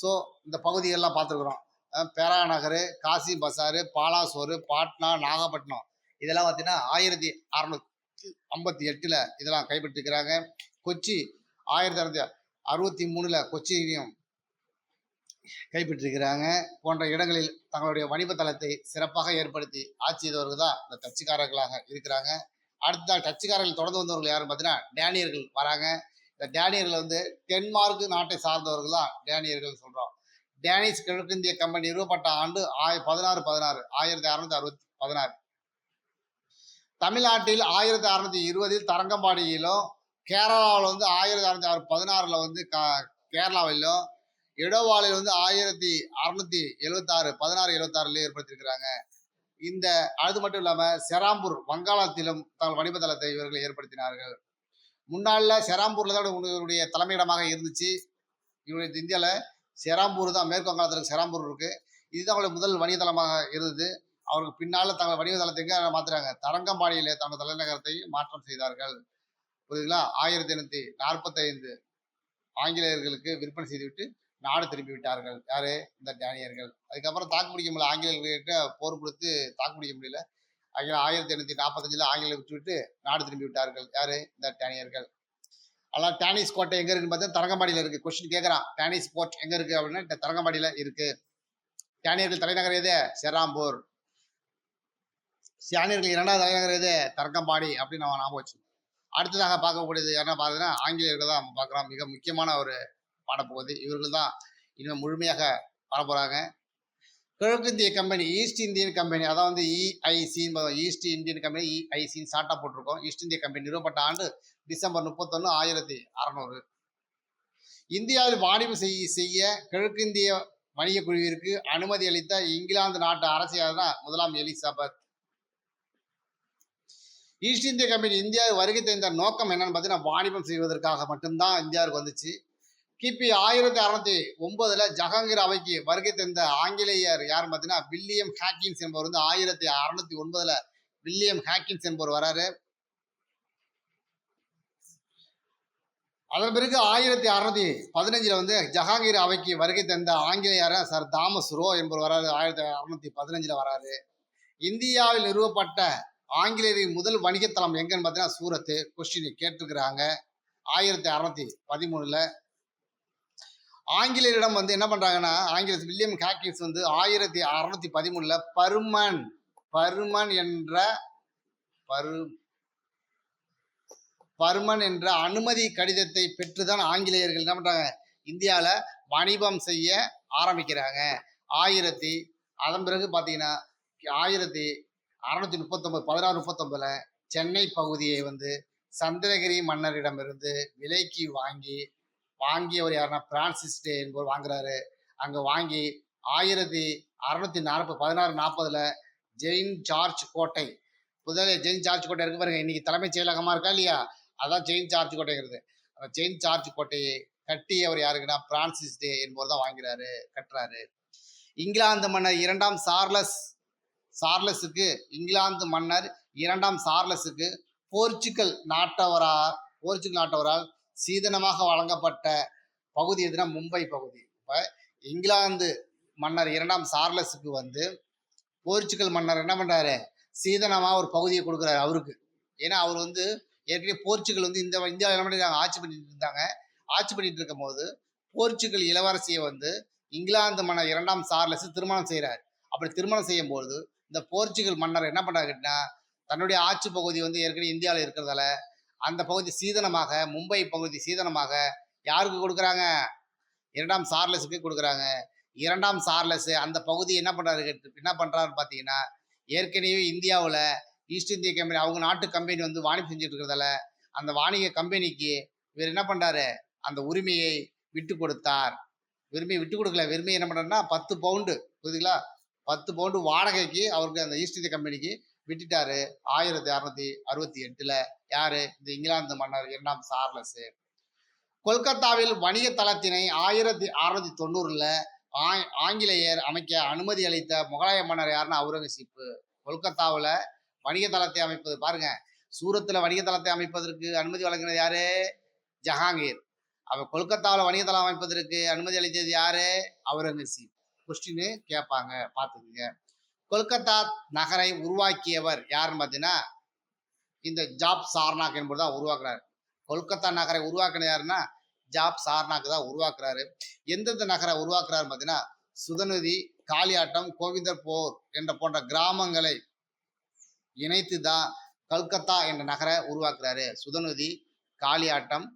S1: ஸோ இந்த பகுதிகளெலாம் பார்த்துருக்குறோம். பெரா நகர், காசி பசாரு, பாலாசோறு, பாட்னா, நாகப்பட்டினம் இதெல்லாம் பார்த்தீங்கன்னா 1658 இதெல்லாம் கைப்பற்றிருக்கிறாங்க. கொச்சி 1663 கொச்சியையும் கைப்பற்றிருக்கிறாங்க. போன்ற இடங்களில் தங்களுடைய வணிக தளத்தை சிறப்பாக ஏற்படுத்தி ஆட்சி செய்தவர்கள் தான் இந்த டச்சுக்காரர்களாக இருக்கிறாங்க. அடுத்த டச்சுக்காரர்கள் தொடர்ந்து வந்தவர்கள் யாருன்னு பார்த்தீங்கன்னா டேனியர்கள் வராங்க. இந்த டேனியர்கள் வந்து டென்மார்க் நாட்டை சார்ந்தவர்கள் தான் டேனியர்கள் சொல்கிறோம். டேனிஷ் கிழக்கிந்திய கம்பெனி நிறுவப்பட்ட ஆண்டு 1616 தமிழ்நாட்டில் 1620 தரங்கம்பாடியிலும், கேரளாவில் வந்து 1616 வந்து கேரளாவிலும், இடவாளில் வந்து 1676 ஏற்படுத்தியிருக்கிறாங்க. இந்த அது மட்டும் இல்லாமல் செராம்பூர் வங்காளத்திலும் தங்கள் வணிக தளத்தை இவர்கள் ஏற்படுத்தினார்கள். முன்னாளில் செராம்பூர்ல தான் இவருடைய தலைமையிடமாக இருந்துச்சு. இவருடைய இந்தியாவில் செராம்பூர் தான், மேற்கு வங்காளத்தில் செராம்பூர் இருக்கு. இதுதான் அவங்களுடைய முதல் வணிக தளமாக இருந்தது. அவருக்கு பின்னால் தங்கள் வணிக தளத்தை எங்க மாத்துறாங்க, தரங்கம்பாடியிலே தங்கள் தலைநகரத்தை மாற்றம் செய்தார்கள். புரியுதுங்களா? 1845 ஆங்கிலேயர்களுக்கு விற்பனை செய்துவிட்டு நாடு திரும்பி விட்டார்கள். யாரு? இந்த டேனியர்கள். அதுக்கப்புறம் தாக்கு பிடிக்க முடியல, ஆங்கிலேயர்கிட்ட போர் கொடுத்து தாக்கு பிடிக்க முடியல. 1845 ஆங்கிலேயர் விட்டுவிட்டு நாடு திரும்பி விட்டார்கள். யாரு? இந்த டேனியர்கள். அதெல்லாம் டேனிஸ் கோட்டை எங்க இருக்குன்னு பார்த்தா தரங்கம்பாடியில் இருக்கு. கொஸ்டின் கேட்கறான், டேனிஸ் போர்ட் எங்க இருக்கு அப்படின்னா தரங்கம்பாடியில இருக்கு. டேனியர்கள் தலைநகர் எது? செராம்பூர். டேனியர்கள் இரண்டாவது தலைநகர் எது? தரங்கம்பாடி அப்படின்னு நம்ம ஞாபகம் வச்சு. அடுத்ததாக பார்க்கக்கூடியது என்ன பார்த்தீங்கன்னா ஆங்கிலேயர்கள் தான் நம்ம பார்க்குறோம். மிக முக்கியமான ஒரு பாடப்பகுதி. இவர்கள் தான் இன்னும் முழுமையாக வரப்போறாங்க. கிழக்கிந்திய கம்பெனி, ஈஸ்ட் இந்தியன் கம்பெனி, அதாவது வந்து இஐசி, ஈஸ்ட் இந்தியன் கம்பெனி, இஐசின்னு ஷார்ட்டா போட்டிருக்கோம். ஈஸ்ட் இந்திய கம்பெனி நிறுவப்பட்ட ஆண்டு டிசம்பர் 31 1600. இந்தியாவில் வாணிபம் செய்ய கிழக்கிந்திய வணிக குழுவிற்கு அனுமதி அளித்த இங்கிலாந்து நாட்டு அரசியார் தான் முதலாம் எலிசபெத். ஈஸ்ட் இந்திய கம்பெனி இந்தியாவில் வருகை தந்த நோக்கம் என்னன்னு பார்த்தீங்கன்னா வாணிபம் செய்வதற்காக மட்டும்தான் இந்தியாவுக்கு வந்துச்சு. கிபி 1609 ஜஹாங்கீர் அவைக்கு வருகை தந்த ஆங்கிலேயர் யாருன்னு பார்த்தீங்கன்னா வில்லியம் ஹாக்கின்ஸ் என்பவர் வந்து 1609 வில்லியம் ஹாக்கின்ஸ் என்பவர் வராரு. அதன் பிறகு 1615 வந்து ஜஹாங்கீர் அவைக்கு வருகை தந்த ஆங்கிலேயர் சர் தாமஸ் ரோ என்பவர் வராரு. 1615 வராரு. இந்தியாவில் நிறுவப்பட்ட ஆங்கிலேயரின் முதல் வணிகத்தளம் எங்கன்னு பார்த்தீங்கன்னா சூரத்து. கொஸ்டின் கேட்டிருக்கிறாங்க. 1613 ஆங்கிலேயரிடம் வந்து என்ன பண்றாங்கன்னா ஆங்கிலேயர் வில்லியம் ஹாக்கின்ஸ் வந்து 1613 பர்மன் என்ற அனுமதி கடிதத்தை பெற்றுதான் ஆங்கிலேயர்கள் என்ன பண்றாங்க இந்தியாவில் வணிபம் செய்ய ஆரம்பிக்கிறாங்க. அதன் பிறகு பார்த்தீங்கன்னா 1639 சென்னை பகுதியை வந்து சந்திரகிரி மன்னரிடமிருந்து விலைக்கு வாங்கியவர் யாருன்னா பிரான்சிஸ் டே என்பவர் வாங்குறாரு. அங்க வாங்கி 1640 ஜெயின் ஜார்ஜ் கோட்டை, முதல்ல ஜெயின் ஜார்ஜ் கோட்டை இருக்கு பாருங்க, இன்னைக்கு தலைமைச் செயலகமா இருக்கா இல்லையா, அதான் ஜெயின் ஜார்ஜ் கோட்டைங்கிறது. அந்த ஜெயின் ஜார்ஜ் கோட்டையை கட்டியவர் யாருக்குன்னா பிரான்சிஸ் டே என்பவர் தான் கட்டுறாரு. இங்கிலாந்து மன்னர் இரண்டாம் சார்லஸுக்கு போர்ச்சுகல் நாட்டவரால் சீதனமாக வழங்கப்பட்ட பகுதி எதுனா மும்பை பகுதி. இப்போ இங்கிலாந்து மன்னர் இரண்டாம் சார்லஸுக்கு வந்து போர்ச்சுகல் மன்னர் என்ன பண்றாரு, சீதனமா ஒரு பகுதியை கொடுக்குறாரு அவருக்கு. ஏன்னா அவர் வந்து ஏற்கனவே போர்ச்சுகல் வந்து இந்த இந்தியாவில் என்ன பண்ணிருக்காங்க, ஆட்சி பண்ணிட்டு இருந்தாங்க. ஆட்சி பண்ணிட்டு இருக்கும்போது போர்ச்சுகல் இளவரசியை வந்து இங்கிலாந்து மன்னர் 2ஆம் சார்லஸ் திருமணம் செய்கிறார். அப்படி திருமணம் செய்யும்போது இந்த போர்ச்சுகல் மன்னர் என்ன பண்றாரு கேட்டீங்கன்னா, தன்னுடைய ஆட்சி பகுதி வந்து ஏற்கனவே இந்தியாவில் இருக்கிறதால அந்த பகுதி சீதனமாக, மும்பை பகுதி சீதனமாக யாருக்கு கொடுக்குறாங்க, 2ஆம் சார்லஸுக்கு கொடுக்குறாங்க. 2ஆம் சார்லஸ் அந்த பகுதி என்ன பண்றாருன்னு பார்த்தீங்கன்னா, ஏற்கனவே இந்தியாவில் ஈஸ்ட் இந்திய கம்பெனி அவங்க நாட்டு கம்பெனி வந்து வாணிபம் செஞ்சுட்டு இருக்கிறதால அந்த வாணிக கம்பெனிக்கு இவர் என்ன பண்றாரு, அந்த உரிமையை விட்டு கொடுத்தார். உரிமையை விட்டு கொடுக்கல, உரிமையை என்ன பண்றாருன்னா 10 பவுண்டு புரியுதுங்களா, 10 பவுண்டு வாடகைக்கு அவருக்கு அந்த ஈஸ்ட் இந்திய கம்பெனிக்கு விட்டுட்டாரு 1668. யாரு, இந்த இங்கிலாந்து மன்னர் 2ஆம் சார்லஸ். கொல்கத்தாவில் வணிக தளத்தினை 1690 ஆங்கிலேயர் அமைக்க அனுமதி அளித்த முகலாய மன்னர் யாருன்னா அவுரங்கசீப்பு. கொல்கத்தாவில் வணிக தளத்தை அமைப்பது பாருங்க, சூரத்தில் வணிக தளத்தை அமைப்பதற்கு அனுமதி வழங்கினது யாரு, ஜஹாங்கீர். அவ கொல்கத்தாவில் வணிக தளம் அமைப்பதற்கு அனுமதி அளித்தது யாரு, அவுரங்கசீப். கொஸ்டின் கேட்பாங்க, பார்த்துக்குங்க. கொல்கத்தா நகரை உருவாக்கியவர் யாருன்னு பார்த்தீங்கன்னா இந்த ஜாப் சார்னாக் என்பது தான் உருவாக்குறாரு. கொல்கத்தா நகரை உருவாக்குன யாருன்னா ஜாப் சார்னாக் தான் உருவாக்குறாரு. எந்தெந்த நகரை உருவாக்குறாரு பார்த்தீங்கன்னா சுதநதி, காளியாட்டம், கோவிந்தர்போர் என்ற போன்ற கிராமங்களை இணைத்து தான் கல்கத்தா என்ற நகரை உருவாக்குறாரு. சுதநதி, காளியாட்டம்,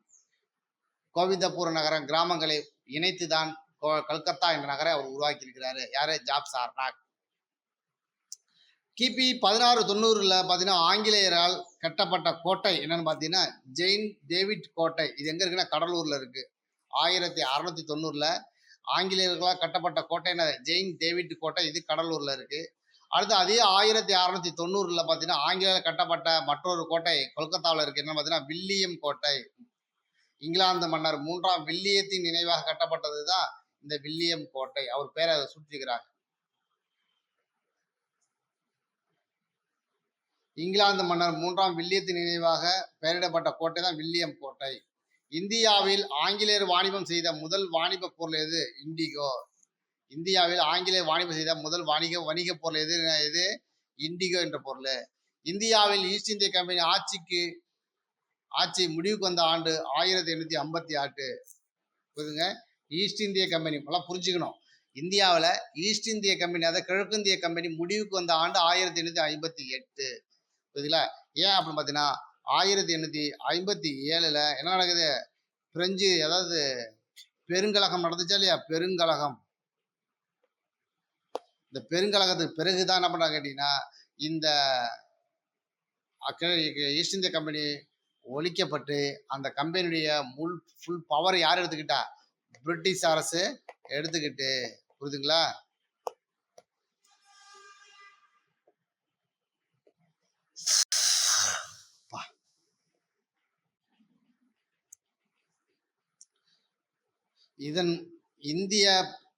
S1: கோவிந்தபூர் நகர கிராமங்களை இணைத்து தான் கல்கத்தா என்ற நகரை அவர் உருவாக்கி இருக்கிறாரு. யாரு, ஜாப் சார்னாக். கிபி 1690 பார்த்தீங்கன்னா ஆங்கிலேயரால் கட்டப்பட்ட கோட்டை என்னன்னு பார்த்தீங்கன்னா ஜெயின் டேவிட் கோட்டை. இது எங்க இருக்குன்னா கடலூர்ல இருக்கு. 1690 ஆங்கிலேயர்களால் கட்டப்பட்ட கோட்டை என்ன, ஜெயின் டேவிட் கோட்டை. இது கடலூர்ல இருக்கு. அடுத்து அதே 1690 பார்த்தீங்கன்னா ஆங்கிலேயர் கட்டப்பட்ட மற்றொரு கோட்டை கொல்கத்தாவில் இருக்கு. என்னன்னு பார்த்தீங்கன்னா வில்லியம் கோட்டை. இங்கிலாந்து மன்னர் 3ஆம் வில்லியத்தின் நினைவாக கட்டப்பட்டது தான் இந்த வில்லியம் கோட்டை. அவர் பேரை அதை சுற்றிக்கிறாங்க. இங்கிலாந்து மன்னர் 3ஆம் வில்லியத்தின் நினைவாக பெயரிடப்பட்ட கோட்டை தான் வில்லியம் கோட்டை. இந்தியாவில் ஆங்கிலேயர் வாணிபம் செய்த முதல் வாணிப பொருள் எது, இண்டிகோ. இந்தியாவில் ஆங்கிலேயர் வாணிபம் செய்த முதல் வணிக பொருள் எது, இண்டிகோ என்ற பொருள். இந்தியாவில் ஈஸ்ட் இந்திய கம்பெனி ஆட்சி முடிவுக்கு வந்த ஆண்டு 1858. புரியுதுங்க. ஈஸ்ட் இந்திய கம்பெனி எல்லாம் புரிஞ்சுக்கணும். இந்தியாவில் ஈஸ்ட் இந்திய கம்பெனி அதாவது கிழக்கிந்திய கம்பெனி முடிவுக்கு வந்த ஆண்டு 1858. புரியுதுங்களா. ஏன் அப்படின்னு பார்த்தீங்கன்னா 1857 என்ன நடக்குது, பிரெஞ்சு அதாவது பெருங்கலகம் நடந்துச்சா இல்லையா, பெருங்கலகம். இந்த பெருங்கலகத்துக்கு பிறகுதான் என்ன பண்றாங்க கேட்டீங்கன்னா இந்த ஈஸ்ட் இந்திய கம்பெனி ஒழிக்கப்பட்டு அந்த கம்பெனியுடைய ஃபுல் பவர் யார் எடுத்துக்கிட்டா, பிரிட்டிஷ் அரசு எடுத்துக்கிட்டு. புரியுதுங்களா. இதன் இந்திய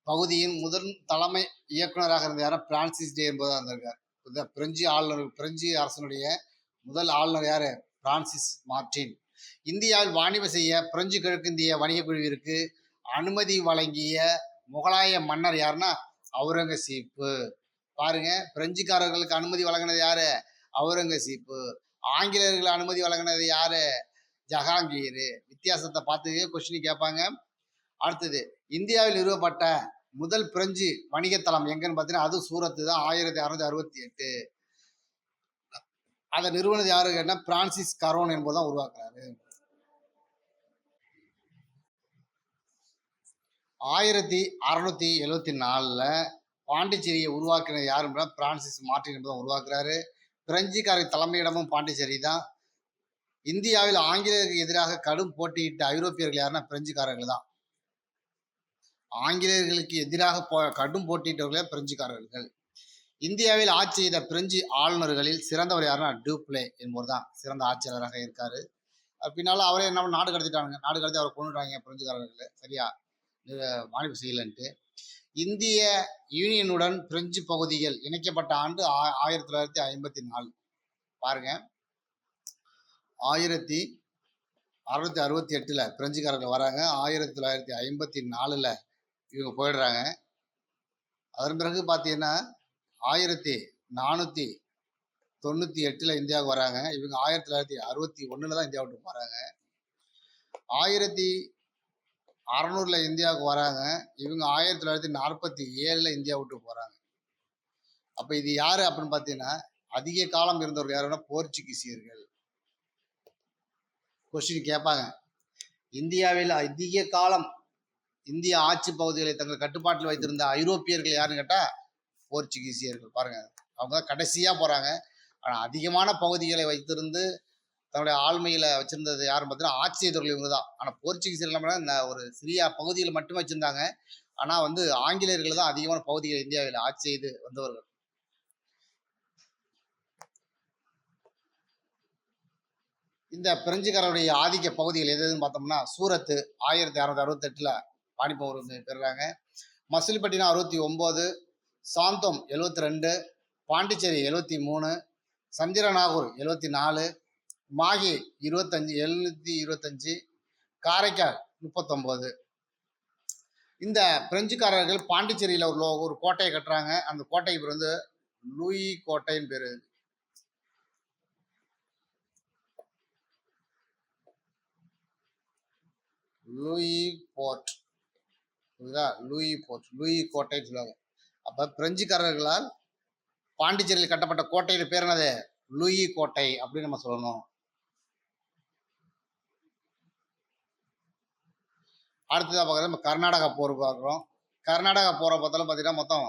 S1: பகுதியின் முதல் தலைமை இயக்குநராக இருந்த யாரும் பிரான்சிஸ் டே என்பதாக இருந்திருக்கார். இந்த பிரெஞ்சு அரசனுடைய முதல் ஆளுநர் யாரு, பிரான்சிஸ் மார்டின். இந்தியாவில் வாணிபம் செய்ய பிரெஞ்சு கிழக்கிந்திய வணிக குழுவிற்கு அனுமதி வழங்கிய முகலாய மன்னர் யாருன்னா அவுரங்கசீப்பு. பாருங்க, பிரெஞ்சுக்காரர்களுக்கு அனுமதி வழங்கினது யாரு, அவுரங்கசீப்பு. ஆங்கிலேயர்கள் அனுமதி வழங்கினது யாரு, ஜஹாங்கீர். வித்தியாசத்தை பார்த்து கொஸ்டின் கேட்பாங்க. அடுத்தது, இந்தியாவில் நிறுவப்பட்ட முதல் பிரெஞ்சு வணிகத்தளம் எங்கன்னு பார்த்தீங்கன்னா அது சூரத்து தான். 1668. அதை நிறுவனது யாரு கேட்டா பிரான்சிஸ் கரோன் என்பதுதான் உருவாக்குறாரு. 1674 பாண்டிச்சேரியை உருவாக்கினது யாருன்னா பிரான்சிஸ் மார்டின் என்பதுதான் உருவாக்குறாரு. பிரெஞ்சுக்கார தலைமையிடமும் பாண்டிச்சேரி தான். இந்தியாவில் ஆங்கிலேயருக்கு எதிராக கடும் போட்டியிட்ட ஐரோப்பியர்கள் யாருன்னா பிரெஞ்சுக்காரர்கள் தான். ஆங்கிலேயர்களுக்கு எதிராக கடும் போட்டியிட்டவர்களே பிரெஞ்சுக்காரர்கள். இந்தியாவில் ஆட்சி செய்த பிரெஞ்சு ஆளுநர்களில் சிறந்தவர் யாருன்னா டூப்ளே என்பவர் தான் சிறந்த ஆட்சியாளராக இருக்காரு. பின்னால அவரே என்ன நாடு கடத்திட்டாங்க, நாடு கடத்தி அவரை கொண்டுட்டாங்க பிரெஞ்சுக்காரர்கள், சரியா வாணிபம் செய்யலன்ட்டு. இந்திய யூனியனுடன் பிரெஞ்சு பகுதிகள் இணைக்கப்பட்ட ஆண்டு 1954. பாருங்க, 1668 பிரெஞ்சுக்காரர்கள் வராங்க. 1954 இவங்க போயிடுறாங்க. அதன் பிறகு பார்த்தீங்கன்னா 1400 1898 இந்தியாவுக்கு வராங்க. இவங்க 1961 தான் இந்தியா விட்டு போறாங்க. 1600 இந்தியாவுக்கு வராங்க. இவங்க 1947 இந்தியா விட்டு போறாங்க. அப்ப இது யாரு அப்படின்னு பார்த்தீங்கன்னா, அதிக காலம் இருந்தவர்கள் யாருன்னா போர்ச்சுகீசியர்கள். கொஸ்டின் கேட்பாங்க. இந்தியாவில் அதிக காலம் இந்திய ஆட்சி பகுதிகளை தங்கள் கட்டுப்பாட்டில் வைத்திருந்த ஐரோப்பியர்கள் யாருன்னு கேட்டா போர்ச்சுகீசியர்கள். பாருங்க, அவங்க கடைசியா போறாங்க. ஆனா அதிகமான பகுதிகளை வைத்திருந்து தன்னுடைய ஆளுமையில வச்சிருந்தது யாருன்னு பார்த்தீங்கன்னா ஆட்சி செய்தவர்கள் இவங்க தான். ஆனா போர்ச்சுகீசியர்கள் என்ன பண்ணாங்க, ஒரு சிறிய பகுதியில் மட்டுமே வச்சிருந்தாங்க. ஆனா ஆங்கிலேயர்கள் தான் அதிகமான பகுதிகளை இந்தியாவில் ஆட்சி செய்து வந்தவர்கள். இந்த பிரெஞ்சுக்காரருடைய ஆதிக்க பகுதிகள் எது எதுன்னு பார்த்தோம்னா, சூரத்து 1668 பானிபவர் பெறுறாங்க. மசிலிப்பட்டினம் 69, சாந்தோம் 72, பாண்டிச்சேரி 73, சந்திரநாகூர் 74, மாகி 25 725, காரைக்கால் 39. இந்த பிரெஞ்சுக்காரர்கள் பாண்டிச்சேரியில ஒரு கோட்டையை கட்டுறாங்க. அந்த கோட்டைக்கு பேர் வந்து லூயி கோட்டைன்னு பேரு. லூயி போர்ட், புரியுதா? லூயி போர்ட், லூயி கோட்டைன்னு சொல்லுவாங்க. அப்ப பிரெஞ்சுக்காரர்களால் பாண்டிச்சேரியில் கட்டப்பட்ட கோட்டையின் பேர் என்னது? லூயி கோட்டை அப்படின்னு நம்ம சொல்லணும். அடுத்ததாக பார்க்குறது நம்ம கர்நாடகா போர் பார்க்குறோம். கர்நாடகா போரை பார்த்தாலும் பார்த்தீங்கன்னா மொத்தம்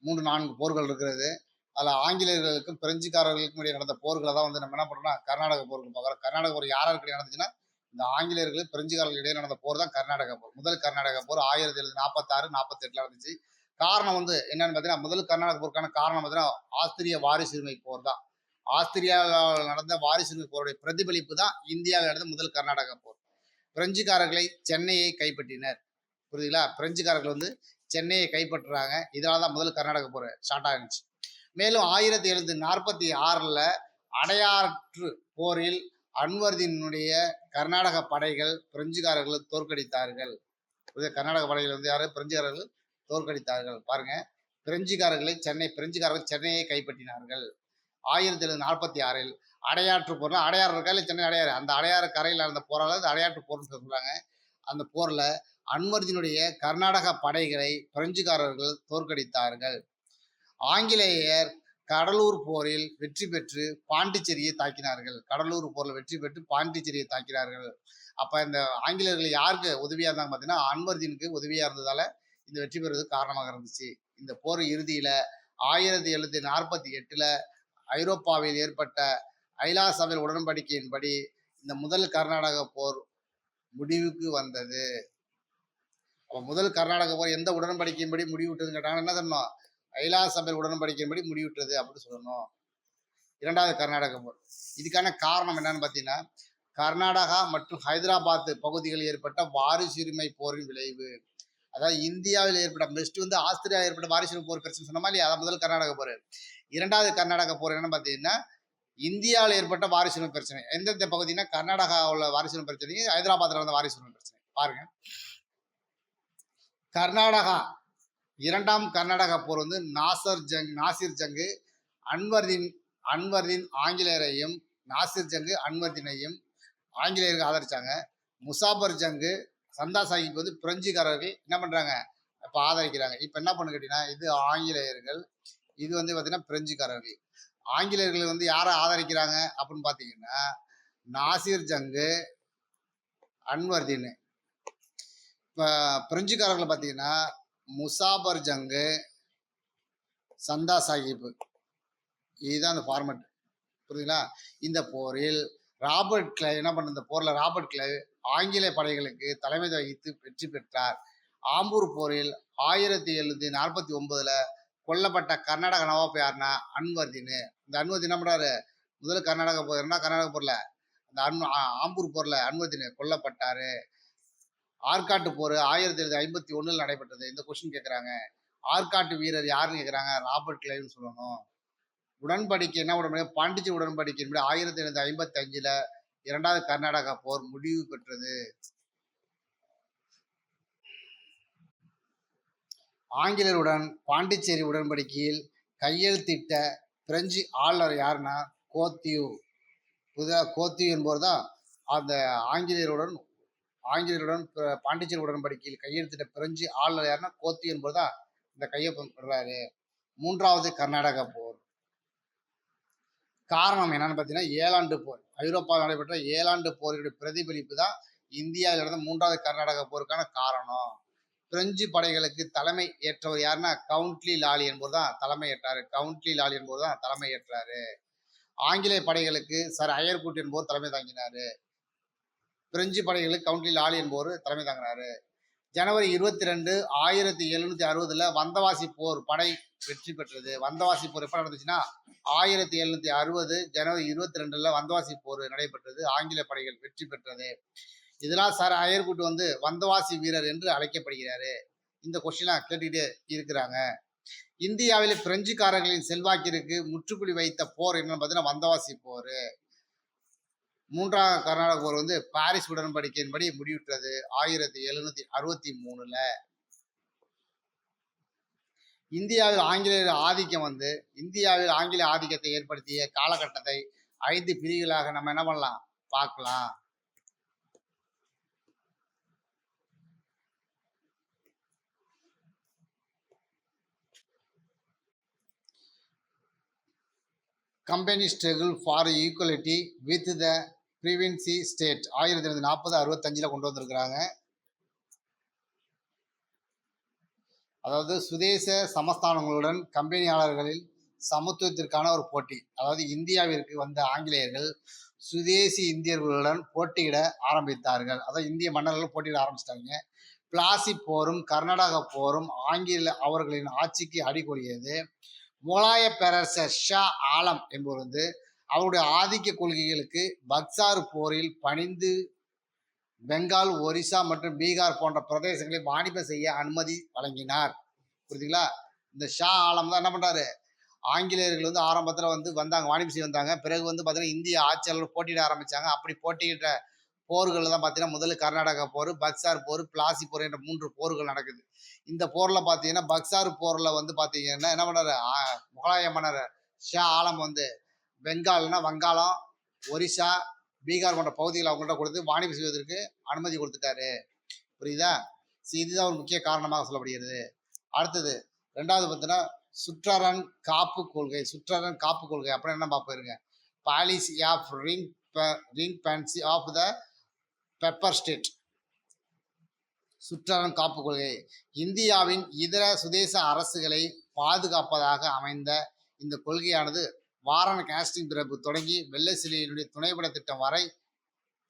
S1: 3-4 போர்கள் இருக்கிறது. அதில் ஆங்கிலேயர்களுக்கும் பிரெஞ்சுக்காரர்களுக்கும் இடையே நடந்த போர்களை தான் வந்து நம்ம என்ன பண்ணுறோம்னா கர்நாடக போருக்கு பார்க்குறோம். கர்நாடக போர் யாருக்கு நடந்துச்சுன்னா இந்த ஆங்கிலேயர்கள் பிரெஞ்சுக்காரர்கள் இடையே நடந்த போர் தான் கர்நாடகா போர். முதல் கர்நாடகா போர் 1746-48 நடந்துச்சு. காரணம் வந்து என்னன்னு பார்த்தீங்கன்னா, முதல் கர்நாடக போருக்கான காரணம் பார்த்தீங்கன்னா ஆஸ்திரிய வாரிசுரிமை போர் தான். ஆஸ்திரியாவில் நடந்த வாரிசுரிமை போருடைய பிரதிபலிப்பு தான் இந்தியாவில் நடந்த முதல் கர்நாடக போர். பிரெஞ்சுக்காரர்களை சென்னையை கைப்பற்றினர். புரியுதுங்களா? பிரெஞ்சுக்காரர்கள் வந்து சென்னையை கைப்பற்றுறாங்க. இதனால தான் முதல் கர்நாடக போர் ஸ்டார்ட் ஆகிருச்சு. மேலும் 1746 அடையாற்று போரில் அன்வர்தீனுடைய கர்நாடக படைகள் பிரெஞ்சுக்காரர்களை தோற்கடித்தார்கள். கர்நாடக படைகள் வந்து யாரு? பிரெஞ்சுக்காரர்கள் தோற்கடித்தார்கள். பாருங்க, பிரெஞ்சுக்காரர்கள் சென்னையை கைப்பற்றினார்கள். 1746 அடையாற்று போர். அடையாறு இருக்கா இல்லை? சென்னை அடையாறு. அந்த அடையாறு கரையில் நடந்த போரால் அந்த அடையாற்று போர்னு சொல்றாங்க. அந்த போர்ல அன்வர்தீனுடைய கர்நாடக படைகளை பிரெஞ்சுக்காரர்கள் தோற்கடித்தார்கள். ஆங்கிலேயர் கடலூர் போரில் வெற்றி பெற்று பாண்டிச்சேரியை தாக்கினார்கள். கடலூர் போரில் வெற்றி பெற்று பாண்டிச்சேரியை தாக்கினார்கள். அப்ப இந்த ஆங்கிலேயர்கள் யாருக்கு உதவியா இருந்தாங்க பார்த்தீங்கன்னா, அன்வர்தீனுக்கு உதவியா இருந்ததால இந்த வெற்றி பெறுவதற்கு காரணமாக இருந்துச்சு. இந்த போர் இறுதியில 1748 ஐரோப்பாவில் ஏற்பட்ட ஐலா-சபைல் உடன்படிக்கையின்படி இந்த முதல் கர்நாடக போர் முடிவுக்கு வந்தது. முதல் கர்நாடக போர் எந்த உடன்படிக்கையின்படி முடிவுட்டதுன்னு கேட்டாங்கன்னா என்ன சொல்லணும்? ஐலா-சபைல் உடன்படிக்கையின்படி முடிவுற்றது அப்படின்னு சொல்லணும். இரண்டாவது கர்நாடக போர். இதுக்கான காரணம் என்னன்னு பார்த்தீங்கன்னா, கர்நாடகா மற்றும் ஹைதராபாத் பகுதிகளில் ஏற்பட்ட வாரிசுரிமை போரின் விளைவு. அதாவது இந்தியாவில் ஏற்பட்ட பெஸ்ட் வந்து ஆஸ்திரியா ஏற்பட்ட வாரிசுரிமை போர் பிரச்சனை சொன்னோமா இல்லையா? அதான் முதல் கர்நாடக போர். இரண்டாவது கர்நாடக போர் என்னன்னு பார்த்தீங்கன்னா, இந்தியாவில் ஏற்பட்ட வாரிசுரிமை பிரச்சனை. எந்தெந்த பகுதினா கர்நாடகாவில் வாரிசுரிமை பிரச்சனை, ஹைதராபாத்தில் நடந்த வாரிசுரிமை பிரச்சனை. பாருங்க, கர்நாடகா இரண்டாம் கர்நாடக போர் வந்து நாசிர் ஜங்கு அன்வர்தீன் ஆங்கிலேயரையும் நாசிர் ஜங்கு அன்வர்தீனையும் ஆங்கிலேயருக்கு ஆதரிச்சாங்க. முசாபர் ஜங்கு சந்தா சாஹிப் வந்து பிரெஞ்சுக்காரர்கள் என்ன பண்றாங்க? இப்போ ஆதரிக்கிறாங்க. இப்போ என்ன பண்ணு கேட்டீங்கன்னா, இது ஆங்கிலேயர்கள், இது வந்து பார்த்தீங்கன்னா பிரெஞ்சுக்காரர்கள். ஆங்கிலேயர்கள் வந்து யாரை ஆதரிக்கிறாங்க அப்படின்னு பார்த்தீங்கன்னா, நாசிர் ஜங்கு அன்வர்தீன். இப்போ பிரெஞ்சுக்காரர்கள் பார்த்தீங்கன்னா முசாபர் ஜங்கு சந்தா சாஹிப். இதுதான் அந்த ஃபார்மெட். புரியுதுங்களா? இந்த போரில் ராபர்ட் கிளைவ் என்ன பண்ண? இந்த போரில் ராபர்ட் கிளைவ் ஆங்கிலேய படைகளுக்கு தலைமை வகித்து வெற்றி பெற்றார். ஆம்பூர் போரில் 1749 கொல்லப்பட்ட கர்நாடக நவாப் யாருன்னா அன்வர்தீன். இந்த அன்வர்தீன் என்ன பண்றாரு? முதல் கர்நாடக போர், இரண்டாம் கர்நாடக போர்ல அந்த ஆம்பூர் போர்ல அன்வர்தீன் கொல்லப்பட்டாரு. ஆற்காட்டு போர் 1751 நடைபெற்றது. இந்த கொஸ்டின் கேட்குறாங்க. ஆற்காட்டு வீரர் யாருன்னு கேட்குறாங்க? ராபர்ட் கிளைவ்னு சொல்லணும். உடன்படிக்கை என்ன உடன்படிக்கை? பாண்டிச்சேரி உடன்படிக்கை 1755 இரண்டாவது கர்நாடக போர் முடிவு பெற்றது. ஆங்கிலேயருடன் பாண்டிச்சேரி உடன்படிக்கையில் கையெழுத்திட்ட பிரெஞ்சு ஆளுநர் யாருன்னா கோத்தியூ. புதிதாக கோத்தியூ என்பவர் தான் அந்த ஆங்கிலேயருடன் ஆங்கிலேயருடன் பாண்டிச்சேரி உடன்படிக்கையில் கையெழுத்திட்ட பிரெஞ்சு ஆளுநர் யாருன்னா கோத்தியூ என்பவர் தான் இந்த கையொப்பம் விடுறாரு. மூன்றாவது கர்நாடக போர். காரணம் என்னன்னு பார்த்தீங்கன்னா 7 ஆண்டு போர். ஐரோப்பாவில் நடைபெற்ற 7 ஆண்டு போரினுடைய பிரதிபலிப்பு தான் இந்தியாவில் நடந்த மூன்றாவது கர்நாடக போருக்கான காரணம். பிரெஞ்சு படைகளுக்கு தலைமை ஏற்றவர் யாருன்னா கவுண்ட்லி லாலி என்பவர் தான் தலைமை ஏற்றாரு. கவுண்ட்லி லாலி என்பவர் தான் தலைமை ஏற்றாரு. ஆங்கிலேய படைகளுக்கு சர் அயர்குட் என்பவர் தலைமை தாங்கினாரு. பிரெஞ்சு படைகளுக்கு கவுண்ட்லி லாலி என்பவர் தலைமை தாங்கினாரு. ஜனவரி 22, 1760 வந்தவாசி போர் படை வெற்றி பெற்றது. வந்தவாசி போர் எப்ப நடந்துச்சுன்னா 1760 ஜனவரி 22 வந்தவாசி போர் நடைபெற்றது. ஆங்கில படைகள் வெற்றி பெற்றது. இதெல்லாம் சார் அயர்குட் வந்தவாசி வீரர் என்று அழைக்கப்படுகிறாரு. இந்த கொஸ்டின்லாம் கேட்டுக்கிட்டே இருக்கிறாங்க. இந்தியாவில் பிரெஞ்சுக்காரர்களின் செல்வாக்கிற்கு முற்றுப்புள்ளி வைத்த போர் என்னன்னு பார்த்தீங்கன்னா வந்தவாசி போர். மூன்றாம் கர்நாடக போர் பாரிஸ் உடன்படிக்கையின்படி முடிவுற்றது 1763. இந்தியாவில் ஆங்கிலேய ஆதிக்கத்தை ஏற்படுத்திய காலகட்டத்தை 5 பிரிவுகளாக நம்ம என்ன பண்ணலாம் பார்க்கலாம். Company struggle for equality with the province state 1940-65 கொண்டு வந்திருக்கிறாங்க. அதாவது சுதேச சமஸ்தானங்களுடன் கம்பெனியாளர்களில் சமத்துவத்திற்கான ஒரு போட்டி. அதாவது இந்தியாவிற்கு வந்த ஆங்கிலேயர்கள் சுதேசி இந்தியர்களுடன் போட்டியிட ஆரம்பித்தார்கள். அதாவது இந்திய மன்னர்கள் போட்டியிட ஆரம்பிச்சிட்டாங்க. பிளாசி போரும் கர்நாடக போரும் அவர்களின் ஆட்சிக்கு அடிக்கொடியது. முகலாய பேரரசர் ஷா ஆலம் என்பவர் அவருடைய ஆதிக்க கொள்கைகளுக்கு பக்சார் போரில் பணிந்து பெங்கால், ஒரிசா மற்றும் பீகார் போன்ற பிரதேசங்களை வாணிபம் செய்ய அனுமதி வழங்கினார். புரியுதுங்களா? இந்த ஷா ஆலம் தான் என்ன பண்றாரு, ஆங்கிலேயர்கள் ஆரம்பத்தில் வந்தாங்க, வாணிபம் செய்ய வந்தாங்க. பிறகு பார்த்தீங்கன்னா இந்திய ஆட்சியாளர்கள் போட்டியிட ஆரம்பிச்சாங்க. அப்படி போட்டியிட்ட போர்கள் தான் பார்த்தீங்கன்னா முதல்ல கர்நாடகா போர், பக்சார் போர், பிளாசி போர் என்ற 3 போர்கள் நடக்குது. இந்த போர்ல பார்த்தீங்கன்னா பக்சார் போர்ல பார்த்தீங்கன்னா என்ன பண்ணாரு, முகலாய மன்னர் ஷா ஆலம் பெங்கால்னா வங்காளம், ஒரிசா, பீகார் போன்ற பகுதிகளை அவங்கள்ட்ட கொடுத்து வாணிபம் செய்வதற்கு அனுமதி கொடுத்துட்டாரு. புரியுதா? இதுதான் ஒரு முக்கிய காரணமாக சொல்லப்படுகிறது. அடுத்தது 2வது பார்த்தீங்கன்னா சுற்றரன் காப்பு கொள்கை. சுற்றரன் காப்பு கொள்கை அப்புறம் என்ன பார்ப்போங்க, policy of ring fence of the buffer state. சுற்றரன் காப்பு கொள்கை இந்தியாவின் இதர சுதேச அரசுகளை பாதுகாப்பதாக அமைந்த இந்த கொள்கையானது வாரன் காஸ்டிங் பிறப்பு தொடங்கி வெள்ளை துணைப்பட திட்டம் வரை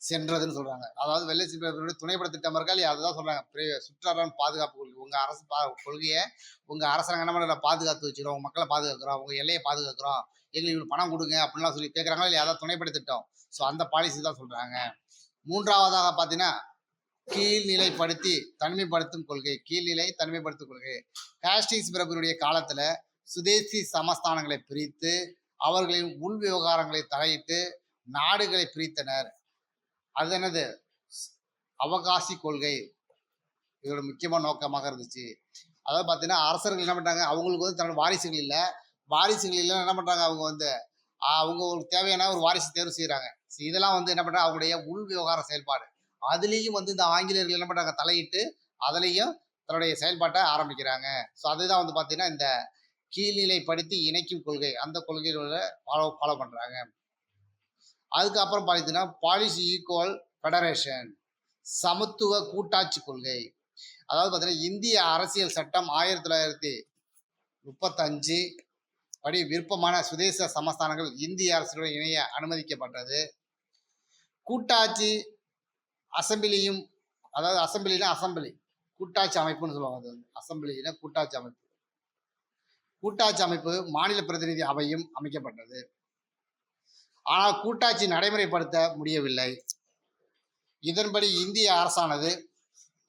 S1: சென்றதுன்னு சொல்றாங்க. அதாவது வெள்ளை சிலியினுடைய துணைப்பட திட்டம் இருக்கா இல்லையா, அதுதான் சொல்றாங்க சுற்றரன் பாதுகாப்பு கொள்கை. உங்க அரசு கொள்கையை உங்க அரசாங்கம் என்ன பண்ண பாதுகாத்து வச்சுக்கிறோம், உங்க மக்களை பாதுகாக்கிறோம், உங்க எல்லையை பாதுகாக்கிறோம், எங்களுக்கு இவ்வளவு பணம் கொடுங்க அப்படின்லாம் சொல்லி கேட்கறாங்களா இல்லையா, அதான் துணைப்பட திட்டம். ஸோ அந்த பாலிசி தான் சொல்றாங்க. 3வதாக பார்த்தீங்கன்னா கீழ்நிலைப்படுத்தி தனிமைப்படுத்தும் கொள்கை. தனிமைப்படுத்தும் கொள்கை காஸ்டிங்ஸ் பிரபுடைய காலத்துல சுதேசி சமஸ்தானங்களை பிரித்து அவர்களின் உள் விவகாரங்களை தலையிட்டு நாடுகளை பிரித்தனர். அது என்னது, அவகாசி கொள்கை. இதோட முக்கியமான நோக்கமாக இருந்துச்சு. அதாவது பார்த்தீங்கன்னா அரசர்கள் என்ன பண்றாங்க, அவங்களுக்கு தன்னோட வாரிசுகள் இல்லை என்ன பண்றாங்க, அவங்களுக்கு தேவையான ஒரு வாரிசு தேர்வு செய்யறாங்க. இதெல்லாம் என்ன பண்றாங்க, அவங்களுடைய உள் விவகார செயல்பாடு. அதுலேயும் இந்த ஆங்கிலேயர்கள் என்ன பண்றாங்க, தலையிட்டு அதுலேயும் தன்னுடைய செயல்பாட்டை ஆரம்பிக்கிறாங்க. ஸோ அதுதான் பார்த்தீங்கன்னா இந்த கீழ்நிலைப்படுத்தி இணைக்கும் கொள்கை, அந்த கொள்கையோட ஃபாலோ பண்றாங்க. அதுக்கப்புறம் பார்த்தீங்கன்னா பாலிசி ஈக்குவல் ஃபெடரேஷன், சமத்துவ கூட்டாட்சி கொள்கை. அதாவது பார்த்தீங்கன்னா இந்திய அரசியல் சட்டம் 1935 படி விருப்பமான சுதேச சமஸ்தானங்கள் இந்திய அரசுடன் இணைய அனுமதிக்கப்பட்டது. கூட்டாட்சி அசம்பிளியும், அதாவது அசம்பிளி கூட்டாட்சி அமைப்புன்னு சொல்லுவாங்க. அது அசம்பிளினா கூட்டாட்சி அமைப்பு மாநில பிரதிநிதி அவையும் அமைக்கப்பட்டது. ஆனால் கூட்டாட்சி நடைமுறைப்படுத்த முடியவில்லை. இதன்படி இந்திய அரசானது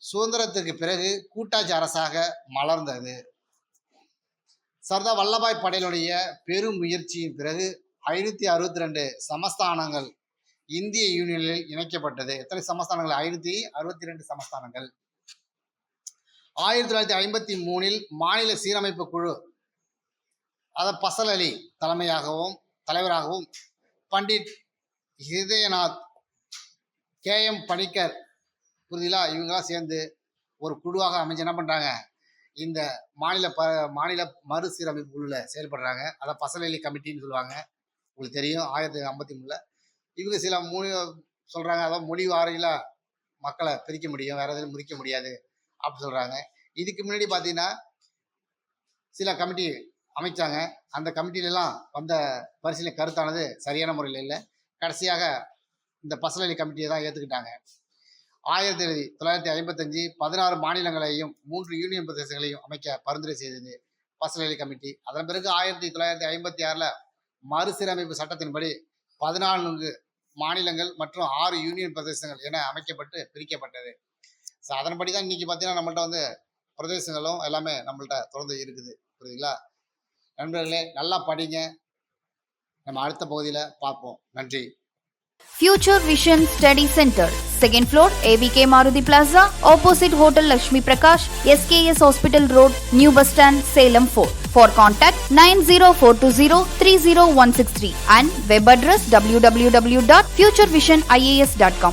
S1: சுதந்திரத்திற்கு பிறகு கூட்டாட்சி அரசாக மலர்ந்தது. சர்தார் வல்லபாய் பட்டேலுடைய பெரும் முயற்சியின் பிறகு 562 சமஸ்தானங்கள் இந்திய யூனியனில் இணைக்கப்பட்டது. எத்தனை சமஸ்தானங்கள்? 562 சமஸ்தானங்கள். 1953 மாநில சீரமைப்பு குழு அதை பசல் அலி தலைவராகவும் பண்டிட் ஹிருதயநாத், கேஎம் பணிக்கர், புரியுதுங்களா, இவங்கெல்லாம் சேர்ந்து ஒரு குழுவாக அமைஞ்சு என்ன பண்ணுறாங்க, இந்த மாநில மறுசீரமைப்பு குழுவில் செயல்படுறாங்க. அதை பசல் அலி கமிட்டின்னு சொல்லுவாங்க. உங்களுக்கு தெரியும் 1953 இவங்க சில சொல்கிறாங்க, அதாவது மொழி வாரியில் மக்களை பிரிக்க முடியும், வேறு எதுவும் முறிக்க முடியாது அப்படி சொல்கிறாங்க. இதுக்கு முன்னாடி பார்த்தீங்கன்னா சில கமிட்டி அமைச்சாங்க. அந்த கமிட்டிலெல்லாம் வந்த பரிசீலனை கருத்தானது சரியான முறையில் இல்லை. கடைசியாக இந்த பசல் அலி கமிட்டியை தான் ஏற்றுக்கிட்டாங்க. 1955 16 மாநிலங்களையும் 3 யூனியன் பிரதேசங்களையும் அமைக்க பரிந்துரை செய்தது பசல் அலி கமிட்டி. அதன் பிறகு 1956 மறுசீரமைப்பு சட்டத்தின்படி 14 மாநிலங்கள் மற்றும் 6 யூனியன் பிரதேசங்கள் என அமைக்கப்பட்டு பிரிக்கப்பட்டது. ஸோ அதன்படி தான் இன்னைக்கு பார்த்தீங்கன்னா நம்மள்ட்ட வந்து பிரதேசங்களும் எல்லாமே நம்மள்ட்ட தொடர்ந்து இருக்குது. புரியுதுங்களா நண்பர்களே, நல்லா படிங்க. நம்ம அடுத்த பகுதியில் பார்ப்போம். நன்றி.
S2: Future Vision Study Center, 2nd floor, ABK Maruti Plaza, opposite Hotel Lakshmi Prakash, SKS Hospital Road, New Bus Stand, Salem 4. For contact 90420 30163 and web address www.futurevision.ias.com.